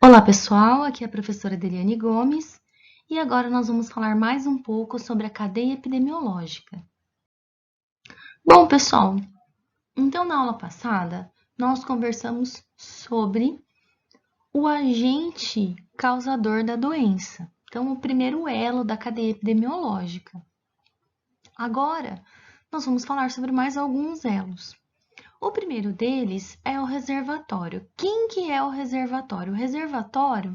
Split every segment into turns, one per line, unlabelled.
Olá pessoal, aqui é a professora Deliane Gomes e agora nós vamos falar mais um pouco sobre a cadeia epidemiológica. Bom pessoal, então na aula passada nós conversamos sobre o agente causador da doença, então o primeiro elo da cadeia epidemiológica. Agora nós vamos falar sobre mais alguns elos. O primeiro deles é o reservatório. Quem que é o reservatório? O reservatório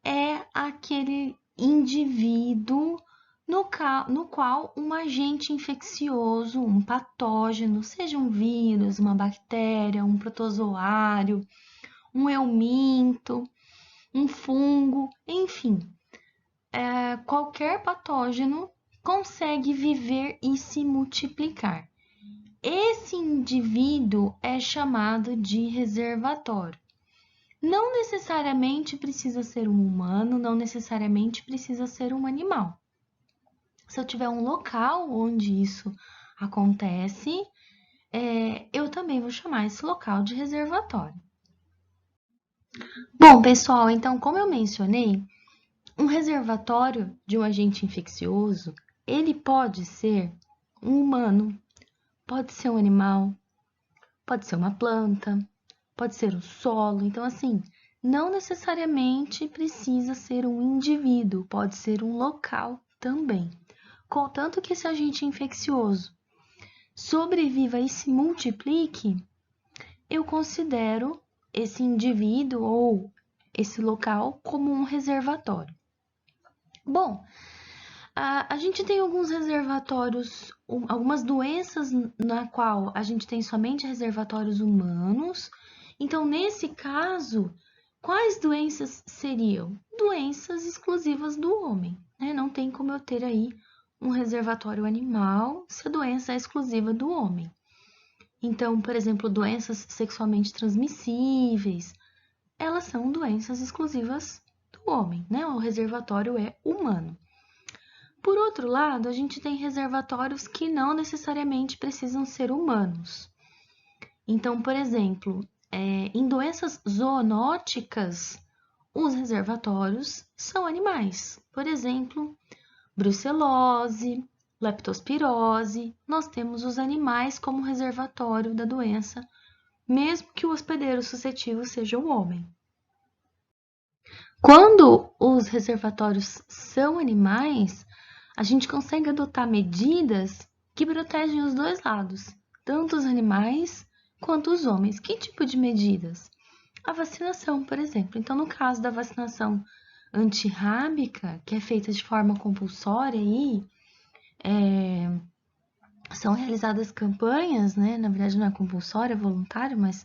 é aquele indivíduo no qual um agente infeccioso, um patógeno, seja um vírus, uma bactéria, um protozoário, um euminto, um fungo, enfim, qualquer patógeno consegue viver e se multiplicar. Esse indivíduo é chamado de reservatório. Não necessariamente precisa ser um humano, não necessariamente precisa ser um animal. Se eu tiver um local onde isso acontece, eu também vou chamar esse local de reservatório. Bom, pessoal, então, como eu mencionei, um reservatório de um agente infeccioso, ele pode ser um humano, pode ser um animal, pode ser uma planta, pode ser o solo. Então, assim, não necessariamente precisa ser um indivíduo, pode ser um local também. Contanto que esse agente infeccioso sobreviva e se multiplique, eu considero esse indivíduo ou esse local como um reservatório. Bom, a gente tem alguns reservatórios, algumas doenças na qual a gente tem somente reservatórios humanos. Então, nesse caso, quais doenças seriam? Doenças exclusivas do homem, né? Não tem como eu ter aí um reservatório animal se a doença é exclusiva do homem. Então, por exemplo, doenças sexualmente transmissíveis, elas são doenças exclusivas do homem, né? O reservatório é humano. Por outro lado, a gente tem reservatórios que não necessariamente precisam ser humanos. Então, por exemplo, em doenças zoonóticas, os reservatórios são animais. Por exemplo, brucelose, leptospirose, nós temos os animais como reservatório da doença, mesmo que o hospedeiro suscetível seja o homem. Quando os reservatórios são animais, a gente consegue adotar medidas que protegem os dois lados, tanto os animais quanto os homens. Que tipo de medidas? A vacinação, por exemplo. Então, no caso da vacinação antirrábica, que é feita de forma compulsória são realizadas campanhas, né? Na verdade, não é compulsória, é voluntário, mas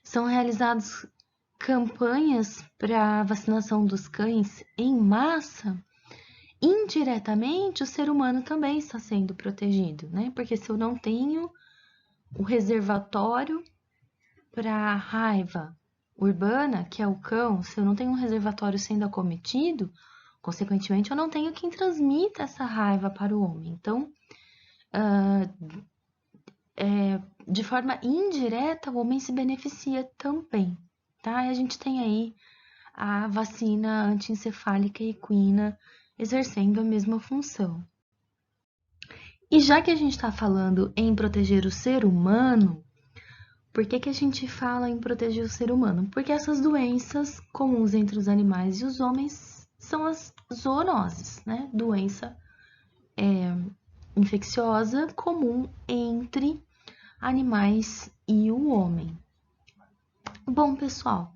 são realizadas campanhas para vacinação dos cães em massa. Indiretamente, o ser humano também está sendo protegido, né? Porque se eu não tenho o reservatório para a raiva urbana, que é o cão, se eu não tenho um reservatório sendo acometido, consequentemente, eu não tenho quem transmita essa raiva para o homem. Então, de forma indireta, o homem se beneficia também, tá? E a gente tem aí a vacina anti-encefálica equina exercendo a mesma função. E já que a gente está falando em proteger o ser humano, por que a gente fala em proteger o ser humano? Porque essas doenças comuns entre os animais e os homens são as zoonoses, né? Doença infecciosa comum entre animais e o homem. Bom, pessoal,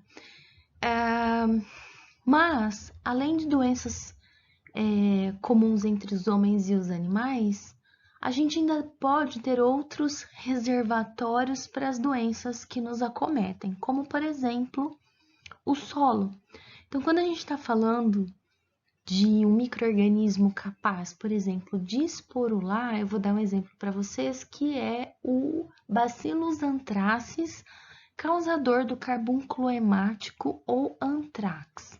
mas além de doenças comuns entre os homens e os animais, a gente ainda pode ter outros reservatórios para as doenças que nos acometem, como, por exemplo, o solo. Então, quando a gente está falando de um micro-organismo capaz, por exemplo, de esporular, eu vou dar um exemplo para vocês, que é o Bacillus anthracis, causador do carbúnculo hemático ou antrax.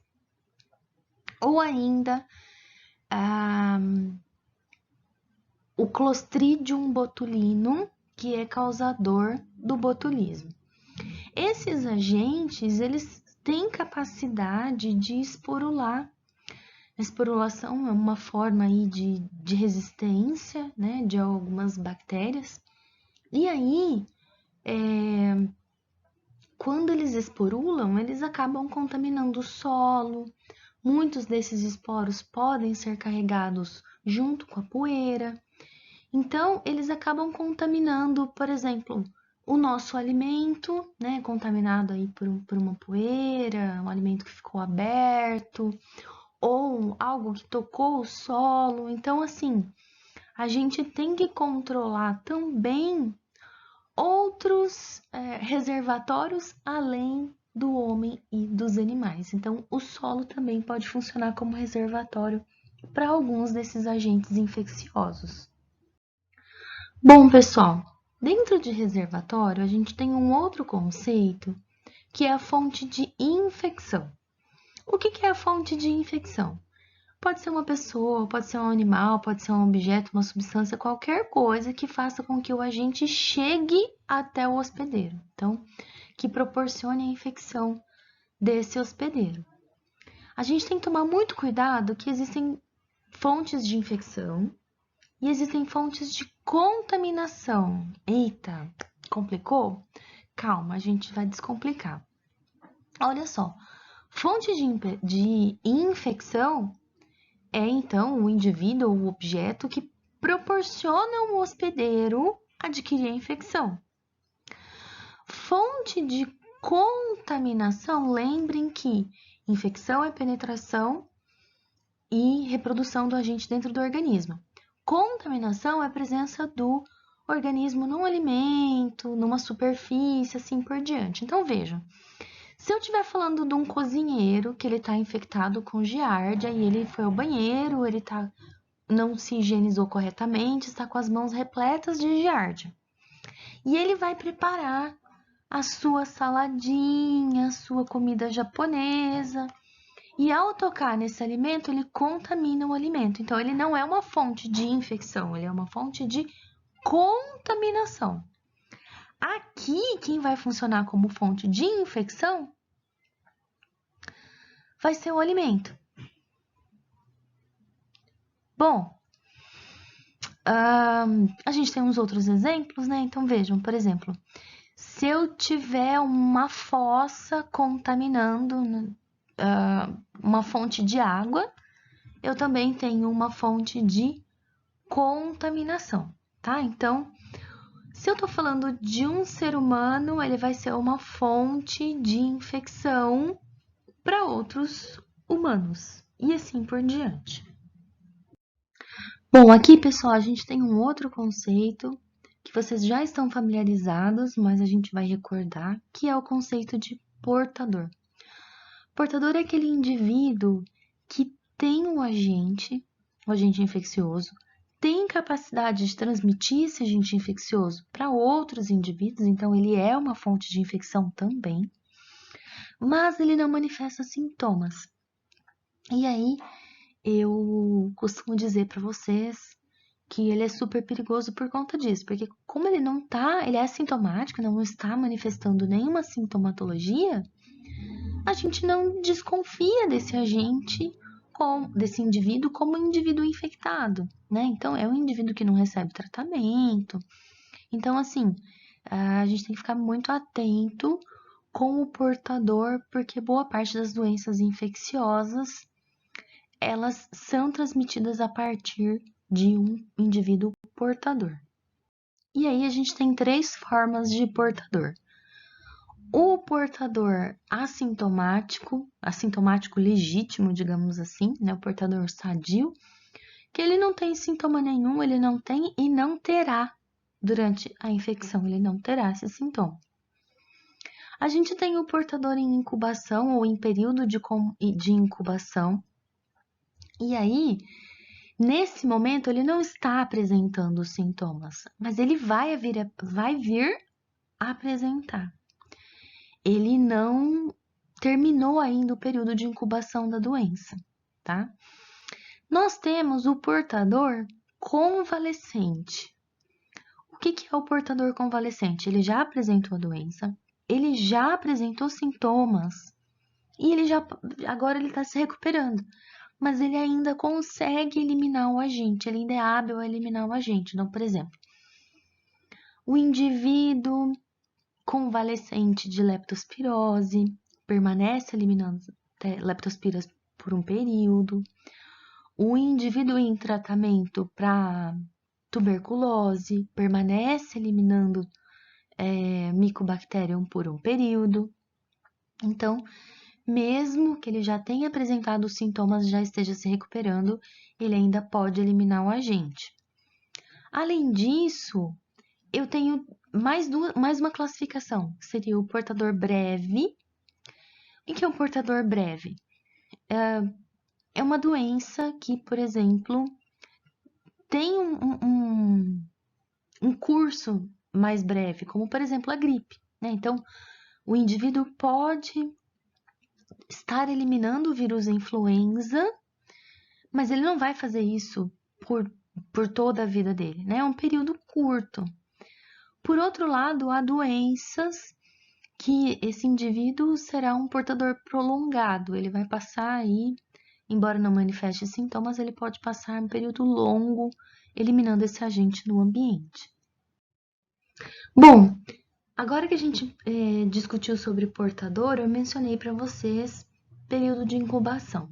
Ou ainda o Clostridium botulinum, que é causador do botulismo. Esses agentes, eles tem capacidade de esporular. A esporulação é uma forma aí de resistência, né, de algumas bactérias. E aí, quando eles esporulam, eles acabam contaminando o solo. Muitos desses esporos podem ser carregados junto com a poeira. Então, eles acabam contaminando, por exemplo, o nosso alimento, né, contaminado aí por uma poeira, um alimento que ficou aberto, ou algo que tocou o solo. Então, assim, a gente tem que controlar também outros reservatórios além do homem e dos animais. Então, o solo também pode funcionar como reservatório para alguns desses agentes infecciosos. Bom, pessoal, dentro de reservatório, a gente tem um outro conceito que é a fonte de infecção. O que é a fonte de infecção? Pode ser uma pessoa, pode ser um animal, pode ser um objeto, uma substância, qualquer coisa que faça com que o agente chegue até o hospedeiro. Então, que proporcione a infecção desse hospedeiro. A gente tem que tomar muito cuidado que existem fontes de infecção e existem fontes de contaminação. Eita, complicou? Calma, a gente vai descomplicar. Olha só, fonte de infecção é, então, o indivíduo ou o objeto que proporciona ao hospedeiro adquirir a infecção. Fonte de contaminação, lembrem que infecção é penetração e reprodução do agente dentro do organismo. Contaminação é a presença do organismo num alimento, numa superfície, assim por diante. Então, vejam, se eu estiver falando de um cozinheiro que ele está infectado com giardia e ele foi ao banheiro, ele não se higienizou corretamente, está com as mãos repletas de giardia. E ele vai preparar a sua saladinha, a sua comida japonesa. E ao tocar nesse alimento, ele contamina o alimento. Então, ele não é uma fonte de infecção, ele é uma fonte de contaminação. Aqui, quem vai funcionar como fonte de infecção vai ser o alimento. Bom, a gente tem uns outros exemplos, né? Então, vejam, por exemplo, se eu tiver uma fossa contaminando uma fonte de água, eu também tenho uma fonte de contaminação, tá? Então, se eu tô falando de um ser humano, ele vai ser uma fonte de infecção para outros humanos e assim por diante. Bom, aqui, pessoal, a gente tem um outro conceito que vocês já estão familiarizados, mas a gente vai recordar, que é o conceito de portador. Portador é aquele indivíduo que tem o agente infeccioso, tem capacidade de transmitir esse agente infeccioso para outros indivíduos, então ele é uma fonte de infecção também, mas ele não manifesta sintomas. E aí, eu costumo dizer para vocês que ele é super perigoso por conta disso, porque como ele é assintomático, não está manifestando nenhuma sintomatologia, a gente não desconfia desse agente, desse indivíduo como um indivíduo infectado, né? Então, é um indivíduo que não recebe tratamento. Então, assim, a gente tem que ficar muito atento com o portador, porque boa parte das doenças infecciosas, elas são transmitidas a partir de um indivíduo portador. E aí, a gente tem 3 formas de portador. O portador assintomático legítimo, digamos assim, né? O portador sadio, que ele não tem sintoma nenhum, ele não tem e não terá durante a infecção, ele não terá esse sintoma. A gente tem o portador em incubação ou em período de incubação, e aí, nesse momento, ele não está apresentando os sintomas, mas ele vai vir a apresentar. Ele não terminou ainda o período de incubação da doença, tá? Nós temos o portador convalescente. O que é o portador convalescente? Ele já apresentou a doença, ele já apresentou sintomas, E agora ele está se recuperando. Mas ele ainda consegue eliminar o agente, ele ainda é hábil a eliminar o agente. Então, por exemplo, o indivíduo convalescente de leptospirose permanece eliminando leptospiras por um período. O indivíduo em tratamento para tuberculose permanece eliminando Mycobacterium por um período. Então, mesmo que ele já tenha apresentado os sintomas e já esteja se recuperando, ele ainda pode eliminar o agente. Além disso, eu tenho mais uma classificação, que seria o portador breve. O que é um portador breve? É uma doença que, por exemplo, tem um curso mais breve, como, por exemplo, a gripe, né? Então, o indivíduo pode estar eliminando o vírus influenza, mas ele não vai fazer isso por toda a vida dele, né? É um período curto. Por outro lado, há doenças que esse indivíduo será um portador prolongado. Ele vai passar aí, embora não manifeste sintomas, ele pode passar um período longo eliminando esse agente no ambiente. Bom, agora que a gente discutiu sobre portador, eu mencionei para vocês período de incubação.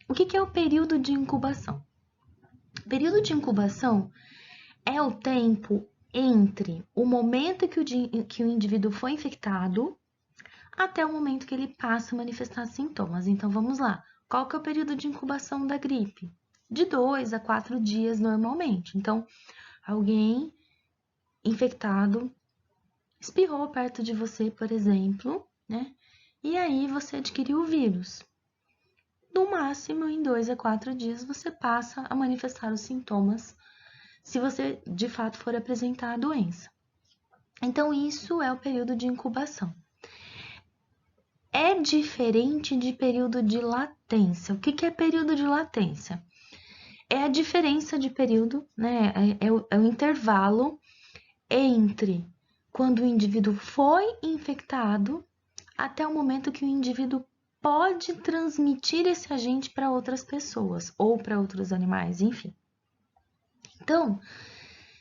O que é o período de incubação? O período de incubação é o tempo entre o momento que o indivíduo foi infectado até o momento que ele passa a manifestar sintomas. Então, vamos lá. Qual que é o período de incubação da gripe? De 2 a 4 dias normalmente. Então, alguém infectado espirrou perto de você, por exemplo, né? E aí você adquiriu o vírus. No máximo, em 2 a 4 dias, você passa a manifestar os sintomas se você de fato for apresentar a doença. Então, isso é o período de incubação. É diferente de período de latência. O que é período de latência? É a diferença de período, né? É o intervalo entre quando o indivíduo foi infectado até o momento que o indivíduo pode transmitir esse agente para outras pessoas ou para outros animais, enfim. Então,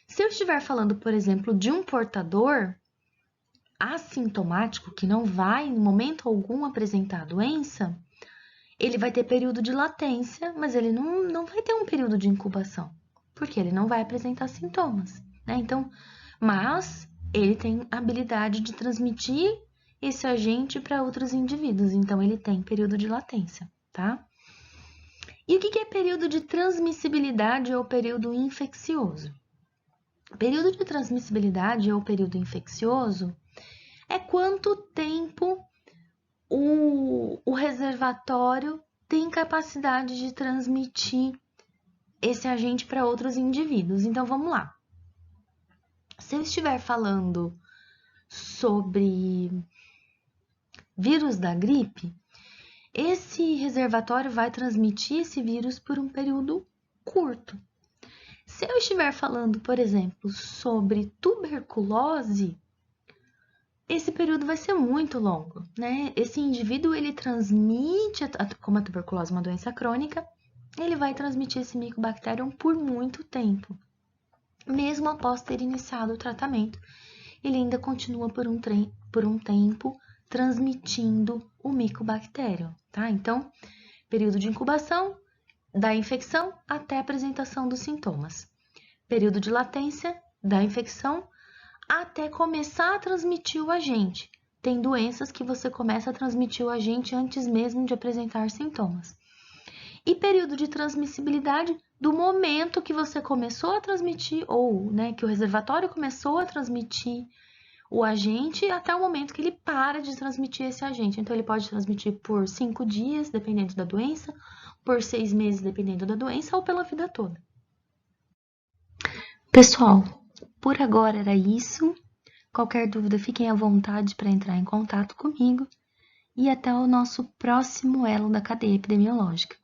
se eu estiver falando, por exemplo, de um portador assintomático que não vai, em momento algum, apresentar a doença, ele vai ter período de latência, mas ele não vai ter um período de incubação, porque ele não vai apresentar sintomas, né? Então, mas ele tem a habilidade de transmitir esse agente para outros indivíduos, então ele tem período de latência, tá? E o que é período de transmissibilidade ou período infeccioso? Período de transmissibilidade ou período infeccioso é quanto tempo o reservatório tem capacidade de transmitir esse agente para outros indivíduos. Então, vamos lá. Se eu estiver falando sobre vírus da gripe, esse reservatório vai transmitir esse vírus por um período curto. Se eu estiver falando, por exemplo, sobre tuberculose, esse período vai ser muito longo, né? Esse indivíduo, ele transmite, como a tuberculose é uma doença crônica, ele vai transmitir esse Mycobacterium por muito tempo. Mesmo após ter iniciado o tratamento, ele ainda continua por um tempo transmitindo o Mycobacterium, tá? Então, período de incubação, da infecção até a apresentação dos sintomas. Período de latência, da infecção até começar a transmitir o agente. Tem doenças que você começa a transmitir o agente antes mesmo de apresentar sintomas. E período de transmissibilidade do momento que você começou a transmitir, ou né, que o reservatório começou a transmitir o agente até o momento que ele para de transmitir esse agente. Então, ele pode transmitir por 5 dias, dependendo da doença, por 6 meses, dependendo da doença, ou pela vida toda. Pessoal, por agora era isso. Qualquer dúvida, fiquem à vontade para entrar em contato comigo. E até o nosso próximo elo da cadeia epidemiológica.